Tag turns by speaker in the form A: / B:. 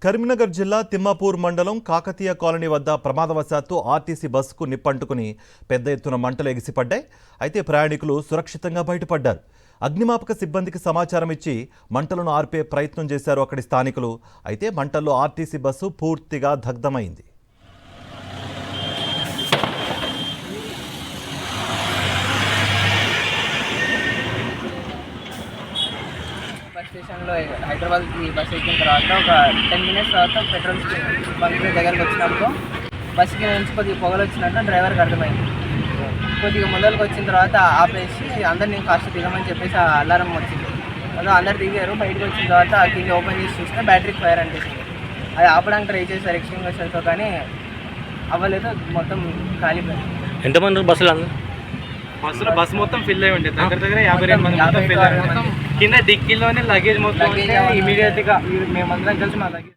A: కరీంనగర్ జిల్లా తిమ్మాపూర్ మండలం కాకతీయ కాలనీ వద్ద ప్రమాదవశాత్తు ఆర్టీసీ బస్సుకు నిప్పంటుకుని పెద్ద ఎత్తున మంటలు ఎగిసిపడ్డాయి. అయితే ప్రయాణికులు సురక్షితంగా బయటపడ్డారు. అగ్నిమాపక సిబ్బందికి సమాచారం ఇచ్చి మంటలను ఆర్పే ప్రయత్నం చేశారు అక్కడి స్థానికులు. అయితే మంటల్లో ఆర్టీసీ బస్సు పూర్తిగా దగ్ధమైంది.
B: బస్ స్టేషన్లో హైదరాబాద్కి బస్ ఎక్కిన తర్వాత ఒక 10 మినిట్స్ తర్వాత పెట్రోల్ బంక్ దగ్గరకు వచ్చినప్పుడు బస్సుకి నుంచి కొద్దిగా పొగలు వచ్చినట్టు డ్రైవర్కి అర్థమైంది. కొద్దిగా ముందరికి వచ్చిన తర్వాత ఆపేసి అందరినీ ఫాస్ట్ దిగమని చెప్పేసి అలారం వచ్చింది. అదో అందరు దిగారు. బయటకు వచ్చిన తర్వాత కింద ఓపెన్ చేసి చూస్తే బ్యాటరీకి ఫైర్ అనిపిస్తుంది. అది ఆపడానికి ట్రై చేశారు ఎక్స్టింగ్విషర్తో, కానీ అవ్వలేదు. మొత్తం కాలిపోయింది.
C: ఎంతమంది బస్సులు
D: బస్సు మొత్తం ఫిల్ అయి ఉంటుంది. దగ్గర 52 మంది మొత్తం ఫిల్ అయ్యి కింద డిక్కీలోనే లగేజ్ మొత్తం ఇమీడియట్గా మేమందరం కలిసి మా లగేజ్